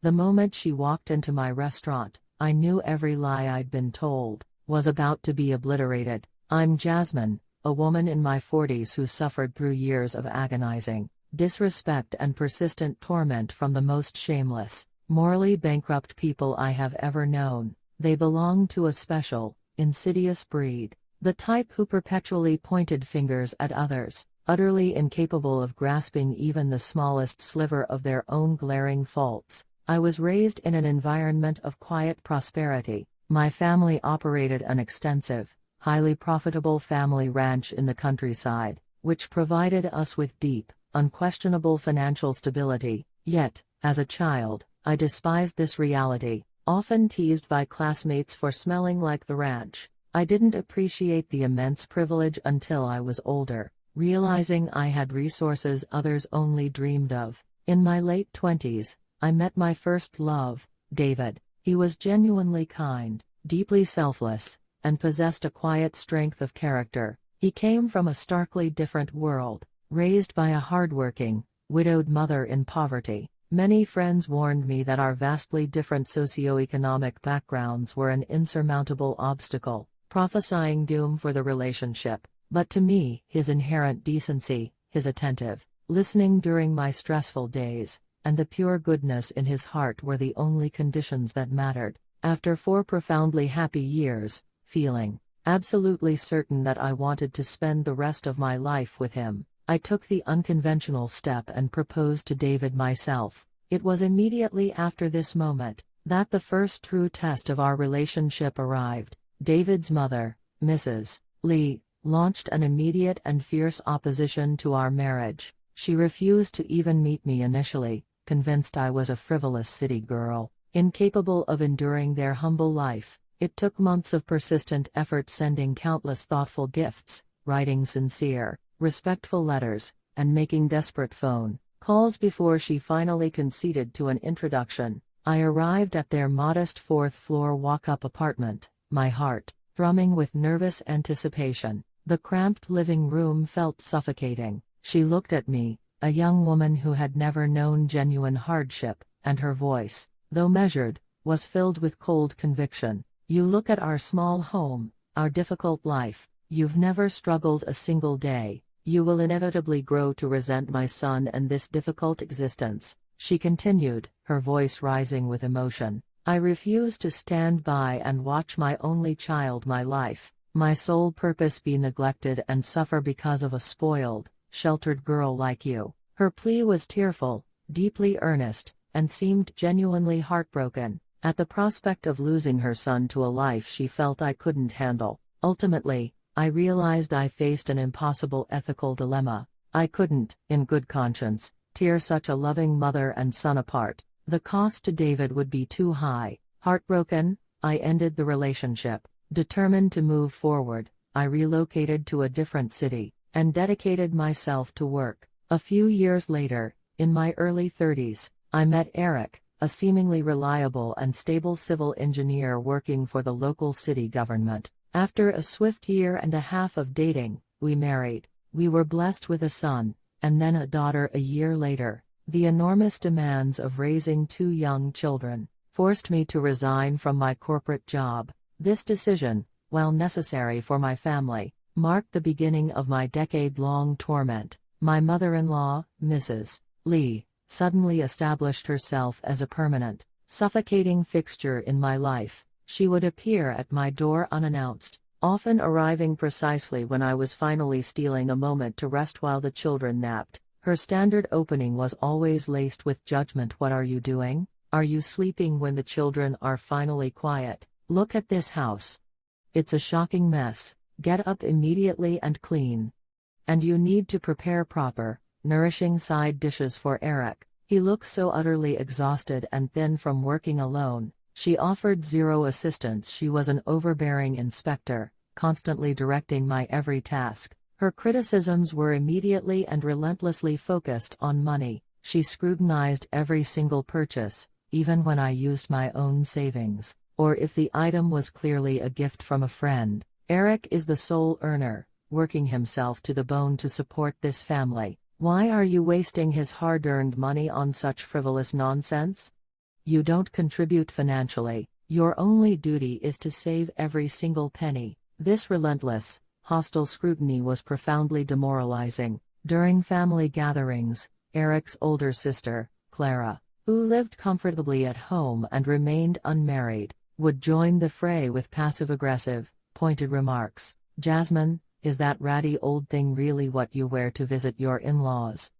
The moment she walked into my restaurant, I knew every lie I'd been told was about to be obliterated. I'm Jasmine, a woman in my 40s who suffered through years of agonizing disrespect and persistent torment from the most shameless, morally bankrupt people I have ever known. They belong to a special, insidious breed, the type who perpetually pointed fingers at others, utterly incapable of grasping even the smallest sliver of their own glaring faults. I was raised in an environment of quiet prosperity. My family operated an extensive, highly profitable family ranch in the countryside, which provided us with deep, unquestionable financial stability. Yet, as a child, I despised this reality, often teased by classmates for smelling like the ranch. I didn't appreciate the immense privilege until I was older, realizing I had resources others only dreamed of. In my late 20s, I met my first love, David. He was genuinely kind, deeply selfless, and possessed a quiet strength of character. He came from a starkly different world, raised by a hardworking, widowed mother in poverty. Many friends warned me that our vastly different socioeconomic backgrounds were an insurmountable obstacle, prophesying doom for the relationship. But to me, his inherent decency, his attentive listening during my stressful days, and the pure goodness in his heart were the only conditions that mattered. After 4 profoundly happy years, feeling absolutely certain that I wanted to spend the rest of my life with him, I took the unconventional step and proposed to David myself. It was immediately after this moment that the first true test of our relationship arrived. David's mother, Mrs. Lee, launched an immediate and fierce opposition to our marriage. She refused to even meet me initially, convinced I was a frivolous city girl, incapable of enduring their humble life. It took months of persistent effort, sending countless thoughtful gifts, writing sincere, respectful letters, and making desperate phone calls before she finally conceded to an introduction. I arrived at their modest 4th-floor walk-up apartment, my heart thrumming with nervous anticipation. The cramped living room felt suffocating. She looked at me, a young woman who had never known genuine hardship, and her voice, though measured, was filled with cold conviction. You look at our small home, our difficult life. You've never struggled a single day. You will inevitably grow to resent my son and this difficult existence, she continued, her voice rising with emotion. I refuse to stand by and watch my only child, my life, my sole purpose, be neglected and suffer because of a spoiled, sheltered girl like you. Her plea was tearful, deeply earnest, and seemed genuinely heartbroken at the prospect of losing her son to a life she felt I couldn't handle. Ultimately, I realized I faced an impossible ethical dilemma. I couldn't, in good conscience, tear such a loving mother and son apart. The cost to David would be too high. Heartbroken, I ended the relationship. Determined to move forward, I relocated to a different city, and dedicated myself to work. A few years later, in my early 30s, I met Eric, a seemingly reliable and stable civil engineer working for the local city government. After a swift year and a half of dating, we married. We were blessed with a son, and then a daughter a year later. The enormous demands of raising 2 young children forced me to resign from my corporate job. This decision, while necessary for my family, marked the beginning of my decade-long torment. My mother-in-law, Mrs. Lee, suddenly established herself as a permanent, suffocating fixture in my life. She would appear at my door unannounced, often arriving precisely when I was finally stealing a moment to rest while the children napped. Her standard opening was always laced with judgment. What are you doing? Are you sleeping when the children are finally quiet? Look at this house. It's a shocking mess. Get up immediately and clean. And you need to prepare proper, nourishing side dishes for Eric. He looks so utterly exhausted and thin from working alone. She offered zero assistance. She was an overbearing inspector, constantly directing my every task. Her criticisms were immediately and relentlessly focused on money. She scrutinized every single purchase, even when I used my own savings, or if the item was clearly a gift from a friend. Eric is the sole earner, working himself to the bone to support this family. Why are you wasting his hard-earned money on such frivolous nonsense? You don't contribute financially. Your only duty is to save every single penny. This relentless, hostile scrutiny was profoundly demoralizing. During family gatherings, Eric's older sister, Clara, who lived comfortably at home and remained unmarried, would join the fray with passive-aggressive, pointed remarks. "Jasmine, is that ratty old thing really what you wear to visit your in-laws?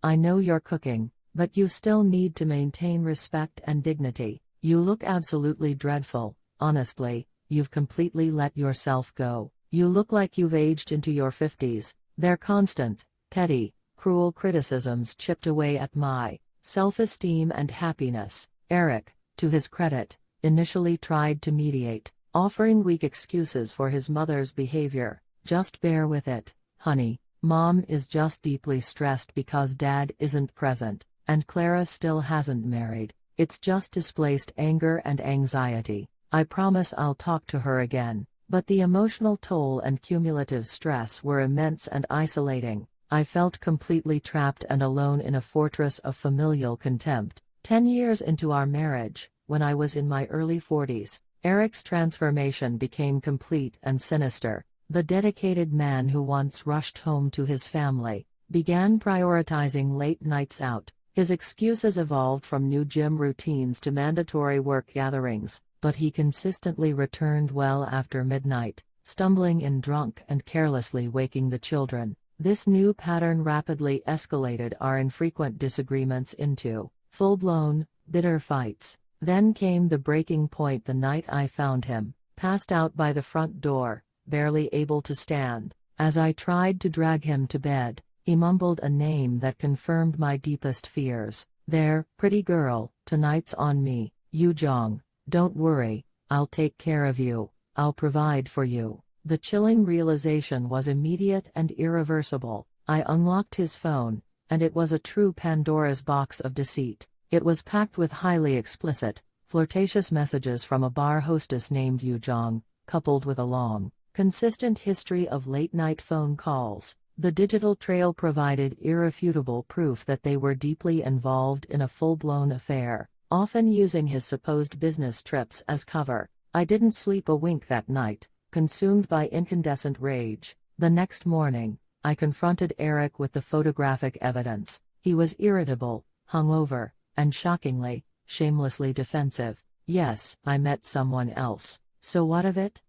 I know you're cooking, but you still need to maintain respect and dignity. You look absolutely dreadful, honestly, you've completely let yourself go. You look like you've aged into your 50s. Their constant, petty, cruel criticisms chipped away at my self-esteem and happiness." Eric, to his credit, initially tried to mediate, offering weak excuses for his mother's behavior. "Just bear with it, honey. Mom is just deeply stressed because Dad isn't present, and Clara still hasn't married. It's just displaced anger and anxiety. I promise I'll talk to her again." But the emotional toll and cumulative stress were immense and isolating. I felt completely trapped and alone in a fortress of familial contempt. 10 years into our marriage, when I was in my early 40s, Eric's transformation became complete and sinister. The dedicated man who once rushed home to his family began prioritizing late nights out. His excuses evolved from new gym routines to mandatory work gatherings, but he consistently returned well after midnight, stumbling in drunk and carelessly waking the children. This new pattern rapidly escalated our infrequent disagreements into full-blown, bitter fights. Then came the breaking point the night I found him, passed out by the front door, barely able to stand. As I tried to drag him to bed, he mumbled a name that confirmed my deepest fears. "There, pretty girl, tonight's on me, Yu Jong. Don't worry, I'll take care of you, I'll provide for you." The chilling realization was immediate and irreversible. I unlocked his phone, and it was a true Pandora's box of deceit. It was packed with highly explicit, flirtatious messages from a bar hostess named Yu Jong, coupled with a long, consistent history of late-night phone calls. The digital trail provided irrefutable proof that they were deeply involved in a full-blown affair, often using his supposed business trips as cover. I didn't sleep a wink that night, consumed by incandescent rage. The next morning, I confronted Eric with the photographic evidence. He was irritable, hungover, and shockingly, shamelessly defensive. "Yes, I met someone else. So what of it?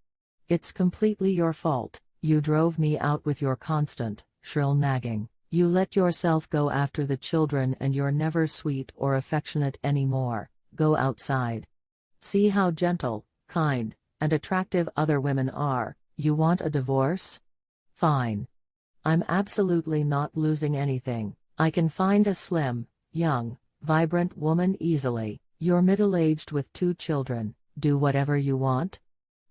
It's completely your fault. You drove me out with your constant, shrill nagging. You let yourself go after the children and you're never sweet or affectionate anymore. Go outside. See how gentle, kind, and attractive other women are. You want a divorce? Fine. I'm absolutely not losing anything. I can find a slim, young, vibrant woman easily. You're middle-aged with 2 children. Do whatever you want."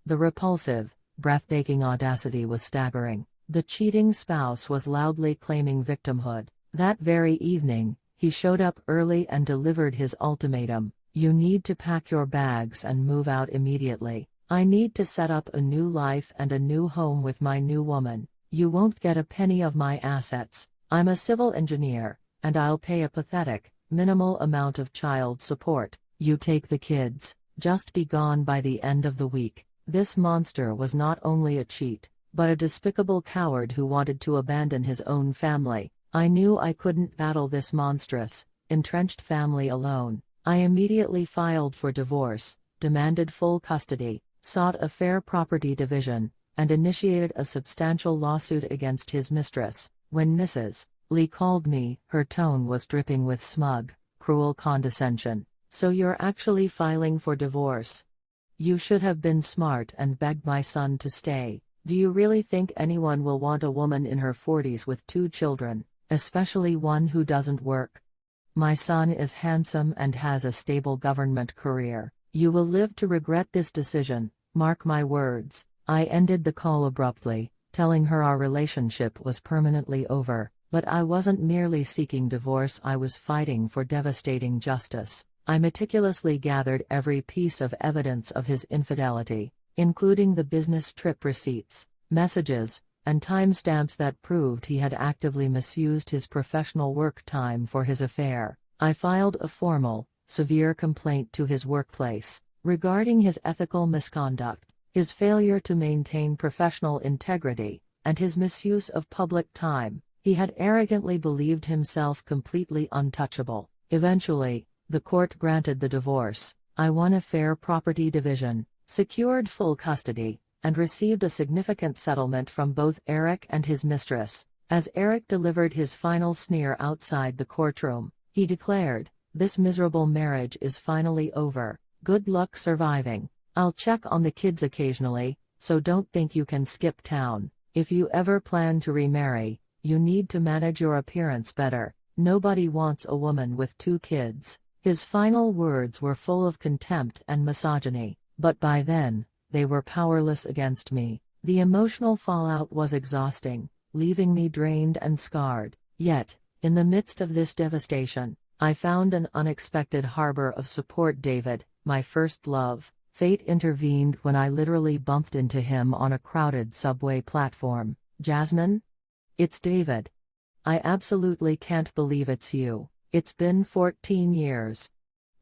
The repulsive, breathtaking audacity was staggering. The cheating spouse was loudly claiming victimhood. That very evening, he showed up early and delivered his ultimatum. "You need to pack your bags and move out immediately. I need to set up a new life and a new home with my new woman. You won't get a penny of my assets. I'm a civil engineer, and I'll pay a pathetic, minimal amount of child support. You take the kids, just be gone by the end of the week." This monster was not only a cheat, but a despicable coward who wanted to abandon his own family. I knew I couldn't battle this monstrous, entrenched family alone. I immediately filed for divorce, demanded full custody, sought a fair property division, and initiated a substantial lawsuit against his mistress. When Mrs. Lee called me, her tone was dripping with smug, cruel condescension. "So you're actually filing for divorce? You should have been smart and begged my son to stay. Do you really think anyone will want a woman in her 40s with 2 children, especially one who doesn't work? My son is handsome and has a stable government career. You will live to regret this decision, mark my words." I ended the call abruptly, telling her our relationship was permanently over, but I wasn't merely seeking divorce, I was fighting for devastating justice. I meticulously gathered every piece of evidence of his infidelity, including the business trip receipts, messages, and timestamps that proved he had actively misused his professional work time for his affair. I filed a formal, severe complaint to his workplace regarding his ethical misconduct, his failure to maintain professional integrity, and his misuse of public time. He had arrogantly believed himself completely untouchable. Eventually, the court granted the divorce. I won a fair property division, secured full custody, and received a significant settlement from both Eric and his mistress. As Eric delivered his final sneer outside the courtroom, he declared, "This miserable marriage is finally over. Good luck surviving. I'll check on the kids occasionally, so don't think you can skip town. If you ever plan to remarry, you need to manage your appearance better. Nobody wants a woman with 2 kids." His final words were full of contempt and misogyny, but by then, they were powerless against me. The emotional fallout was exhausting, leaving me drained and scarred. Yet, in the midst of this devastation, I found an unexpected harbor of support. David, my first love. Fate intervened when I literally bumped into him on a crowded subway platform. "Jasmine? It's David. I absolutely can't believe it's you. It's been 14 years.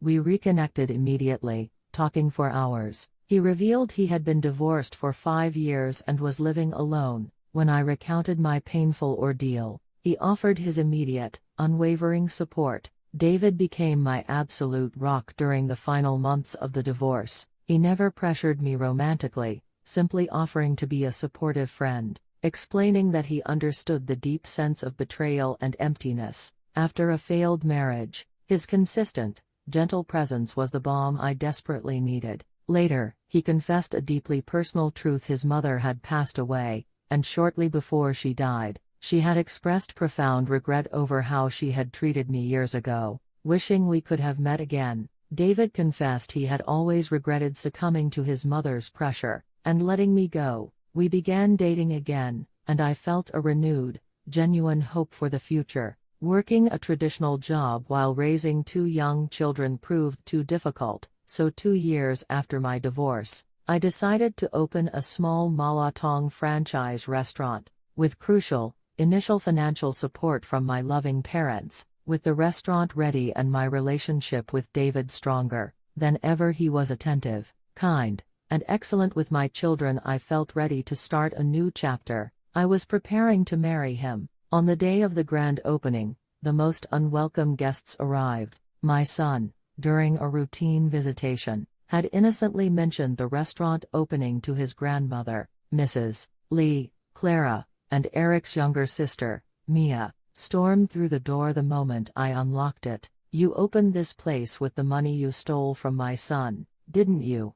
We reconnected immediately, talking for hours. He revealed he had been divorced for 5 years and was living alone. When I recounted my painful ordeal, he offered his immediate, unwavering support. David became my absolute rock during the final months of the divorce. He never pressured me romantically, simply offering to be a supportive friend, explaining that he understood the deep sense of betrayal and emptiness. After a failed marriage, his consistent, gentle presence was the balm I desperately needed. Later, he confessed a deeply personal truth: his mother had passed away, and shortly before she died, she had expressed profound regret over how she had treated me years ago, wishing we could have met again. David confessed he had always regretted succumbing to his mother's pressure and letting me go. We began dating again, and I felt a renewed, genuine hope for the future. Working a traditional job while raising 2 young children proved too difficult, so 2 years after my divorce, I decided to open a small Malatong franchise restaurant. With crucial, initial financial support from my loving parents, with the restaurant ready and my relationship with David stronger than ever, he was attentive, kind, and excellent with my children. I felt ready to start a new chapter. I was preparing to marry him. On the day of the grand opening, the most unwelcome guests arrived. My son, during a routine visitation, had innocently mentioned the restaurant opening to his grandmother, Mrs. Lee. Clara, and Eric's younger sister, Mia, stormed through the door the moment I unlocked it. "You opened this place with the money you stole from my son, didn't you?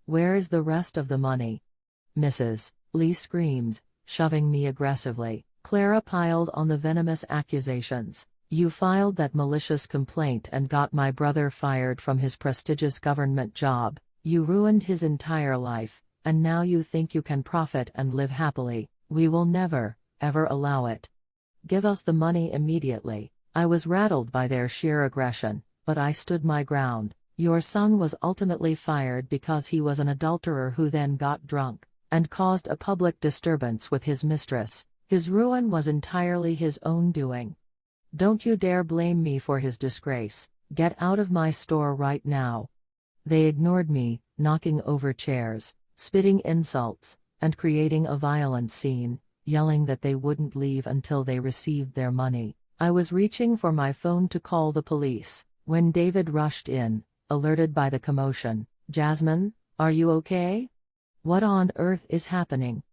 Where is the rest of the money?" Mrs. Lee screamed, shoving me aggressively. Clara piled on the venomous accusations. "You filed that malicious complaint and got my brother fired from his prestigious government job. You ruined his entire life, and now you think you can profit and live happily. We will never, ever allow it. Give us the money immediately." I was rattled by their sheer aggression, but I stood my ground. "Your son was ultimately fired because he was an adulterer who then got drunk and caused a public disturbance with his mistress. His ruin was entirely his own doing. Don't you dare blame me for his disgrace. Get out of my store right now." They ignored me, knocking over chairs, spitting insults, and creating a violent scene, yelling that they wouldn't leave until they received their money. I was reaching for my phone to call the police, when David rushed in, alerted by the commotion. "Jasmine, are you okay? What on earth is happening?"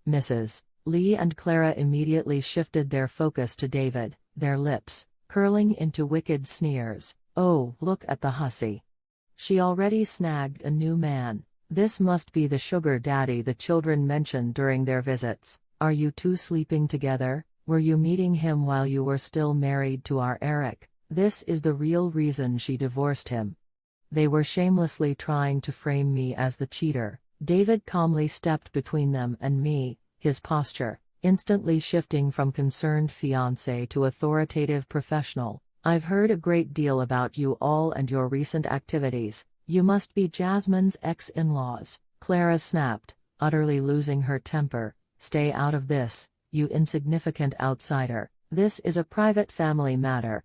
Mrs. Lee and Clara immediately shifted their focus to David, their lips curling into wicked sneers. "Oh, look at the hussy. She already snagged a new man. This must be the sugar daddy the children mentioned during their visits. Are you two sleeping together? Were you meeting him while you were still married to our Eric? This is the real reason she divorced him." They were shamelessly trying to frame me as the cheater. David calmly stepped between them and me, his posture instantly shifting from concerned fiancé to authoritative professional. "I've heard a great deal about you all and your recent activities. You must be Jasmine's ex-in-laws." Clara snapped, utterly losing her temper. "Stay out of this, you insignificant outsider. This is a private family matter."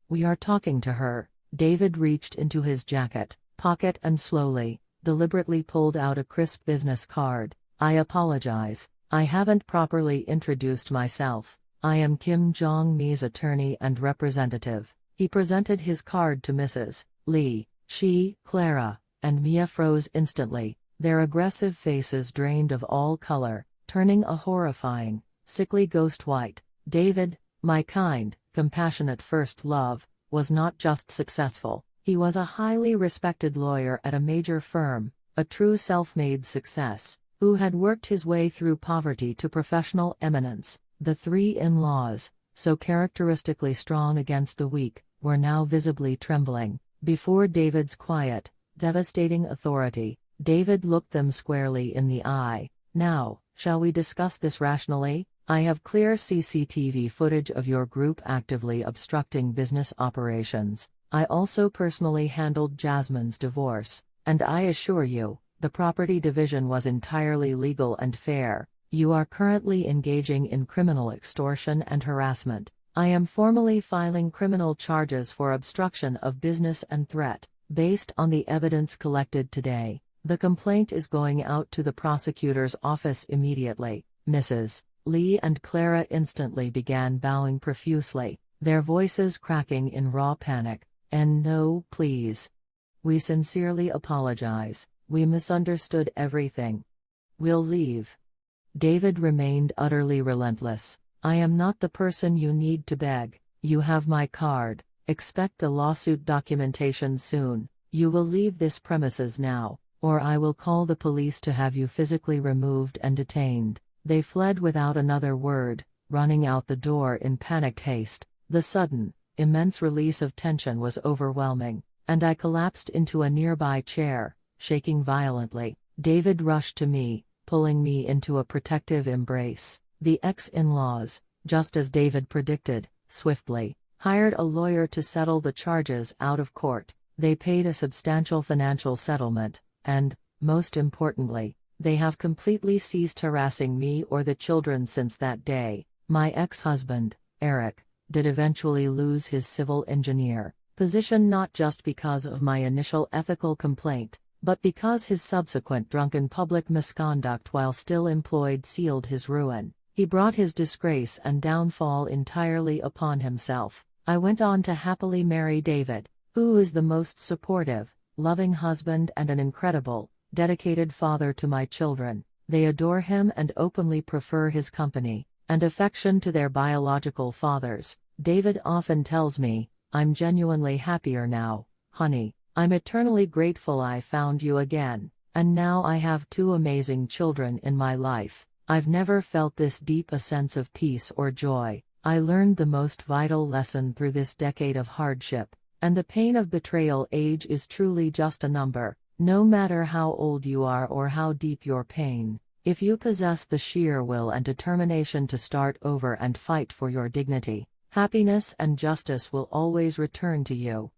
"We are talking to her," David reached into his jacket pocket and slowly, deliberately pulled out a crisp business card. I apologize. I haven't properly introduced myself. I am Kim Jong-mi's attorney and representative. He presented his card to Mrs. Lee. She, Clara, and Mia froze instantly, their aggressive faces drained of all color, turning a horrifying, sickly ghost white. David, my kind, compassionate first love, was not just successful. He was a highly respected lawyer at a major firm, a true self-made success, who had worked his way through poverty to professional eminence. The three in-laws, so characteristically strong against the weak, were now visibly trembling before David's quiet, devastating authority. David looked them squarely in the eye. Now, shall we discuss this rationally? I have clear CCTV footage of your group actively obstructing business operations. I also personally handled Jasmine's divorce, and I assure you, the property division was entirely legal and fair. You are currently engaging in criminal extortion and harassment. I am formally filing criminal charges for obstruction of business and threat. Based on the evidence collected today, the complaint is going out to the prosecutor's office immediately. Mrs. Lee and Clara instantly began bowing profusely, their voices cracking in raw panic. And no, please. We sincerely apologize. We misunderstood everything. We'll leave. David remained utterly relentless. I am not the person you need to beg. You have my card. Expect the lawsuit documentation soon. You will leave this premises now, or I will call the police to have you physically removed and detained. They fled without another word, running out the door in panicked haste. The sudden, immense release of tension was overwhelming, and I collapsed into a nearby chair, shaking violently. David rushed to me, pulling me into a protective embrace. The ex-in-laws, just as David predicted, swiftly hired a lawyer to settle the charges out of court. They paid a substantial financial settlement, and, most importantly, they have completely ceased harassing me or the children since that day. My ex-husband, Eric, did eventually lose his civil engineer position not just because of my initial ethical complaint, but because his subsequent drunken public misconduct while still employed sealed his ruin. He brought his disgrace and downfall entirely upon himself. I went on to happily marry David, who is the most supportive, loving husband and an incredible, dedicated father to my children. They adore him and openly prefer his company and affection to their biological fathers. David often tells me, I'm genuinely happier now, honey. I'm eternally grateful I found you again, and now I have two amazing children in my life. I've never felt this deep a sense of peace or joy. I learned the most vital lesson through this decade of hardship, and the pain of betrayal. Age is truly just a number, no matter how old you are or how deep your pain. If you possess the sheer will and determination to start over and fight for your dignity, happiness and justice will always return to you.